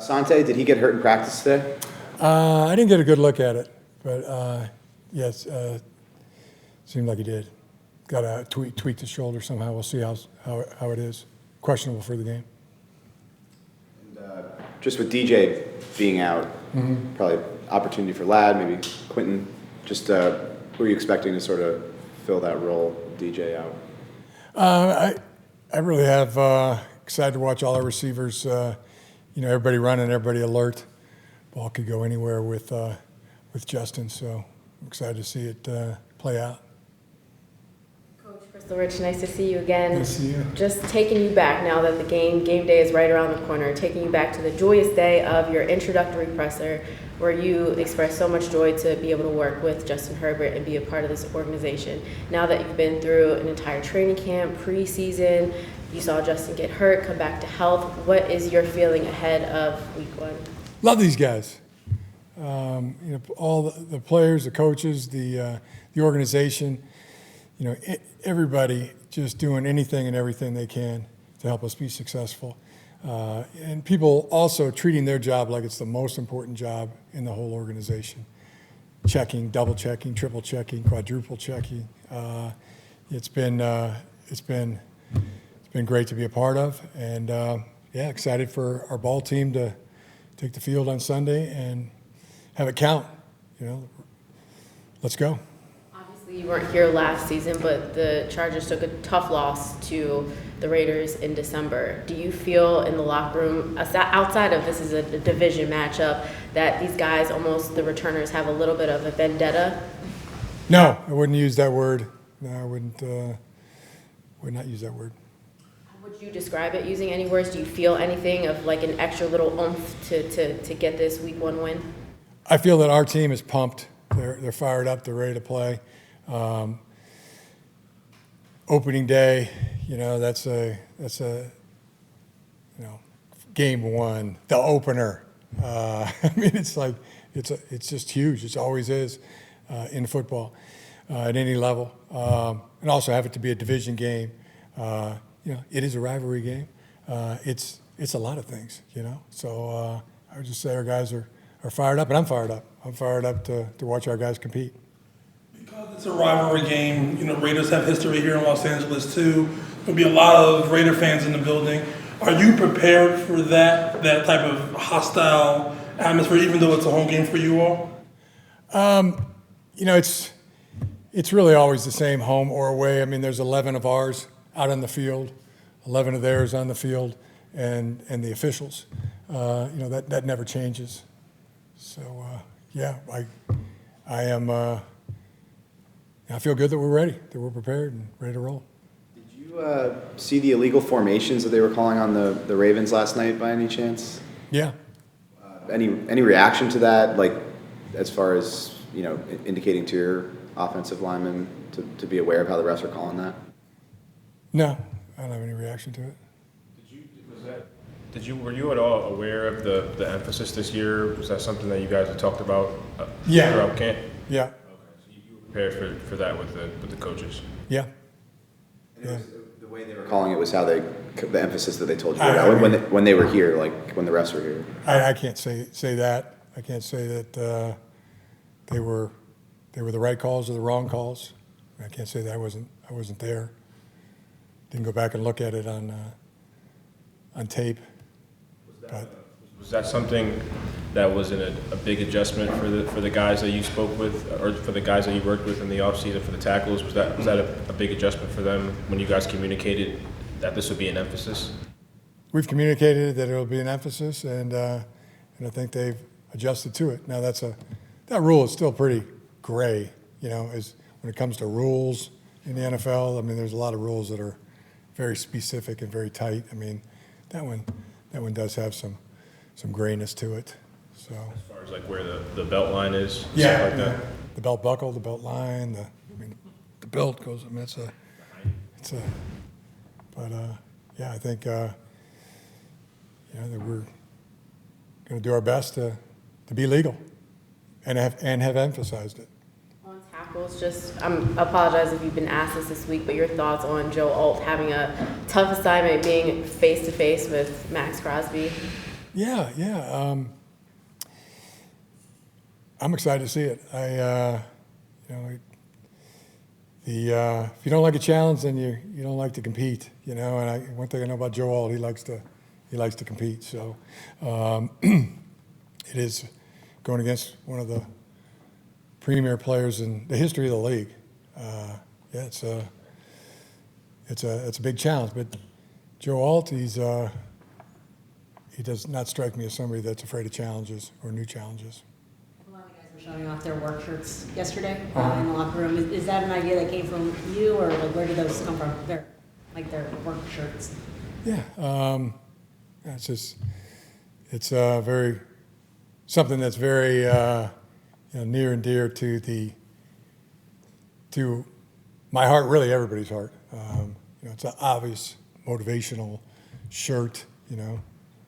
Sante, did he get hurt in practice today? I didn't get a good look at it, but yes, seemed like he did. Got a tweaked his shoulder somehow. We'll see how it is. Questionable for the game. And, just with DJ being out, probably opportunity for Ladd, maybe Quentin. Just who are you expecting to sort of fill that role, DJ out? I really have excited to watch all our receivers. Everybody running, everybody alert. Ball could go anywhere with Justin, so I'm excited to see it play out. Coach Rich, nice to see you again. Nice to see you. Just taking you back now that the game day is right around the corner, taking you back to the joyous day of your introductory presser where you expressed so much joy to be able to work with Justin Herbert and be a part of this organization. Now that you've been through an entire training camp, preseason, you saw Justin get hurt, come back to health. What is your feeling ahead of week 1? Love these guys. All the players, the coaches, the organization, everybody just doing anything and everything they can to help us be successful. And people also treating their job like it's the most important job in the whole organization. Checking, double checking, triple checking, quadruple checking. It's been great to be a part of, and excited for our ball team to take the field on Sunday and have it count. Let's go. Obviously, you weren't here last season, but the Chargers took a tough loss to the Raiders in December. Do you feel in the locker room, outside of this is a division matchup, that these guys, almost the returners, have a little bit of a vendetta? No, I wouldn't use that word. No, I would not use that word. Would you describe it using any words? Do you feel anything of like an extra little oomph to get this week 1 win? I feel that our team is pumped. They're fired up. They're ready to play. Opening day, that's a game 1, the opener. It's just huge. It always is in football at any level, and also have it to be a division game. It is a rivalry game. It's a lot of things, So I would just say our guys are fired up, and I'm fired up. I'm fired up to watch our guys compete. Because it's a rivalry game, Raiders have history here in Los Angeles too. There'll be a lot of Raider fans in the building. Are you prepared for that type of hostile atmosphere, even though it's a home game for you all? It's really always the same, home or away. I mean, there's 11 of ours out on the field, 11 of theirs on the field, and the officials. That never changes. So I am. I feel good that we're ready, that we're prepared and ready to roll. Did you see the illegal formations that they were calling on the Ravens last night by any chance? Yeah. Any reaction to that? Like, as far as indicating to your offensive linemen to be aware of how the refs are calling that? No, I don't have any reaction to it. Were you at all aware of the emphasis this year? Was that something that you guys had talked about throughout camp? Yeah. Okay, so you were prepared for that with the coaches? Yeah. Yeah. The way they were calling it was how the emphasis that they told you about when they were here, like when the refs were here. I can't say that. I can't say that they were the right calls or the wrong calls. I can't say that I wasn't there. Didn't go back and look at it on tape. Was that something that was a big adjustment for the guys that you spoke with, or for the guys that you worked with in the offseason for the tackles? Was that a big adjustment for them when you guys communicated that this would be an emphasis? We've communicated that it will be an emphasis, and I think they've adjusted to it. Now that rule is still pretty gray, as when it comes to rules in the NFL. I mean, there's a lot of rules that are very specific and very tight. I mean, that one does have some grayness to it. So as far as like where the belt line is, stuff like that. The belt buckle, the belt line, the belt goes. I mean, I think that we're going to do our best to be legal and have emphasized it. On tackles, I apologize if you've been asked this week, but your thoughts on Joe Alt having a tough assignment being face-to-face with Maxx Crosby? Yeah. I'm excited to see it. If you don't like a challenge, then you don't like to compete. And one thing I know about Joe Alt, he likes to compete. So it is going against one of the premier players in the history of the league. It's a big challenge. But Joe Alt, he does not strike me as somebody that's afraid of challenges or new challenges. A lot of the guys were showing off their work shirts yesterday in the locker room. Is that an idea that came from you, or like where did those come from? Their work shirts. Yeah, it's very something that's very near and dear to my heart, really everybody's heart. It's an obvious motivational shirt,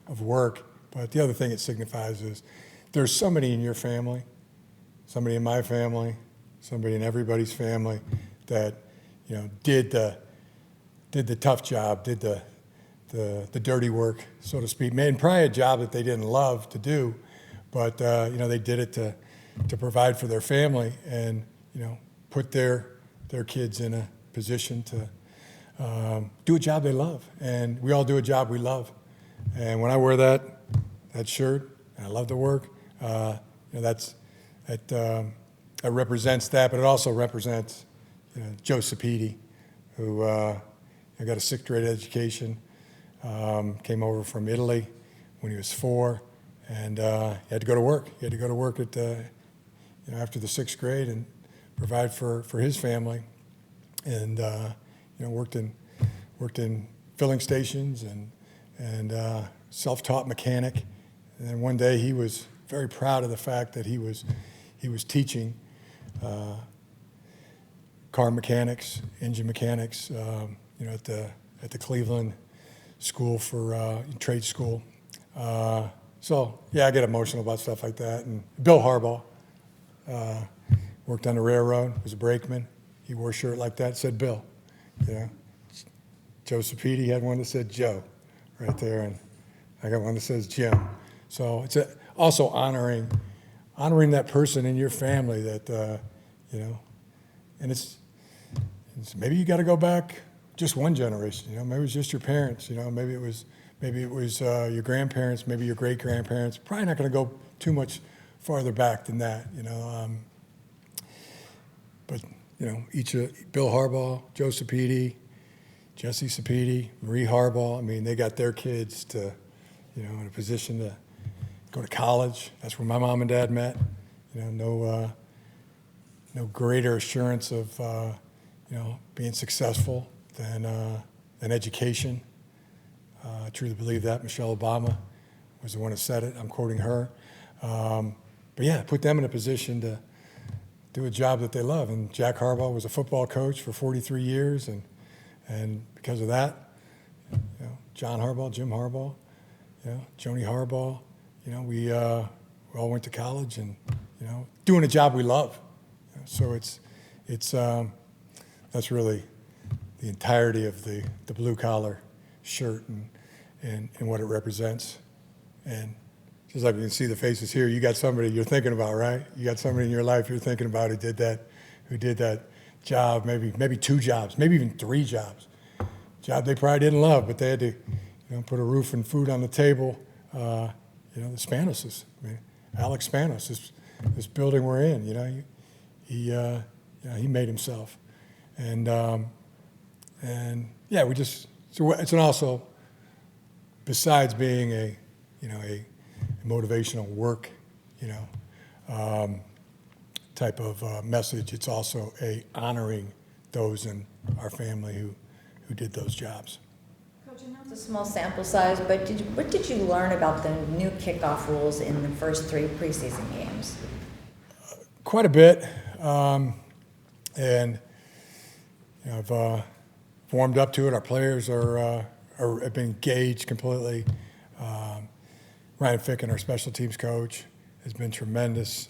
of work. But the other thing it signifies is there's somebody in your family, somebody in my family, somebody in everybody's family that, did the tough job, did the dirty work, so to speak. And probably a job that they didn't love to do, but they did it to provide for their family and put their kids in a position to do a job they love. And we all do a job we love. And when I wear that shirt, and I love the work, that represents that, but it also represents Joe Sapiti, who got a sixth grade education, came over from Italy when he was 4, and he had to go to work. He had to go to work at after the sixth grade and provide for his family, and worked in filling stations and self-taught mechanic. And then one day he was very proud of the fact that he was teaching car mechanics, engine mechanics, at the Cleveland School for trade school. So yeah, I get emotional about stuff like that. And Bill Harbaugh worked on the railroad, was a brakeman. He wore a shirt like that, said Bill. Joe Sapiti had one that said Joe right there, and I got one that says Jim. So it's also honoring that person in your family that and it's maybe you got to go back just one generation. Maybe it was just your parents. Maybe it was your grandparents, maybe your great grandparents. Probably not going to go too much farther back than that. But each Bill Harbaugh, Joe Sapiti, Jesse Sapiti, Marie Harbaugh. I mean, they got their kids to, in a position to go to college. That's where my mom and dad met. No greater assurance of, being successful than education. I truly believe that. Michelle Obama was the one who said it. I'm quoting her. But yeah, put them in a position to do a job that they love. And Jack Harbaugh was a football coach for 43 years, and because of that, John Harbaugh, Jim Harbaugh, Joni Harbaugh, we all went to college and, doing a job we love. So it's that's really the entirety of the blue collar shirt and what it represents. And just like you can see the faces here, you got somebody you're thinking about, right? You got somebody in your life you're thinking about who did that job, maybe 2 jobs, maybe even 3 jobs. Job they probably didn't love, but they had to, put a roof and food on the table. The Spanoses, Alex Spanos, this building we're in, he made himself, and yeah, so it's also, besides being a motivational work, type of message, it's also honoring those in our family who did those jobs. Coach, I know it's a small sample size, but what did you learn about the new kickoff rules in the first 3 preseason games? Quite a bit, and I've warmed up to it. Our players have been engaged completely. Ryan Ficken, our special teams coach, has been tremendous.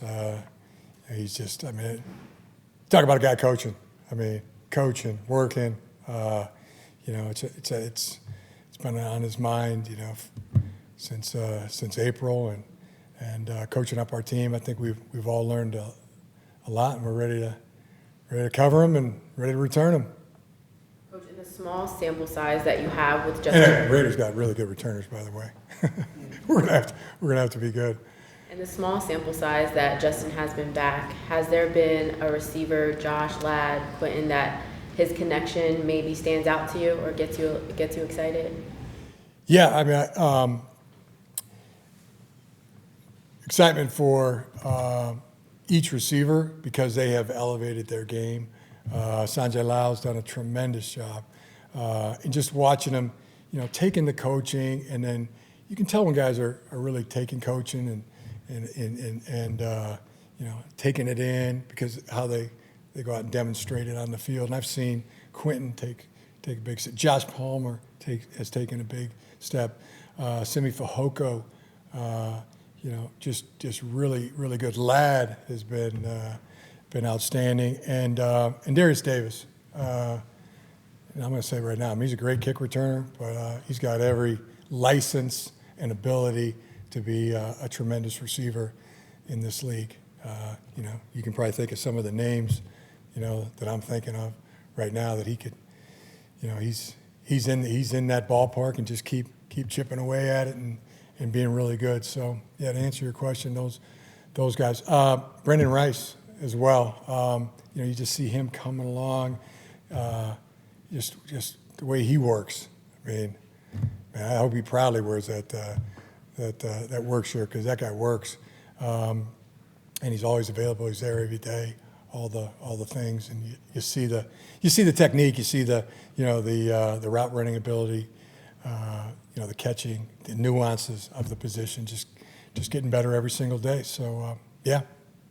He's just, talk about a guy coaching. Coaching, working. It's been on his mind, since April, and coaching up our team. I think we've all learned a lot, and we're ready to cover them and ready to return them. Coach, in the small sample size that you have with Justin, And Raiders got really good returners, by the way. we're gonna have to be good. in the small sample size that Justin has been back, has there been a receiver, Josh, Ladd, Quentin, that his connection maybe stands out to you or gets you excited? Yeah, I mean, excitement for each receiver because they have elevated their game. Sanjay Lau's done a tremendous job. And just watching them, taking the coaching, and then you can tell when guys are really taking coaching and taking it in because how they go out and demonstrate it on the field. And I've seen Quentin take a big step. Josh Palmer has taken a big step. Simi Fehoko, just really, really good. Ladd has been outstanding. And Darius Davis, and I'm going to say right now, he's a great kick returner, but he's got every license and ability to be a tremendous receiver in this league. You can probably think of some of the names, that I'm thinking of right now that he could, he's in that ballpark and just keep chipping away at it and being really good. So yeah, to answer your question, those guys, Brendan Rice as well. You just see him coming along, just the way he works. I mean, man, I hope he proudly wears that work shirt because that guy works, and he's always available. He's there every day, all the things, and you see the technique, you see the route running ability, the catching, the nuances of the position, just getting better every single day. So yeah.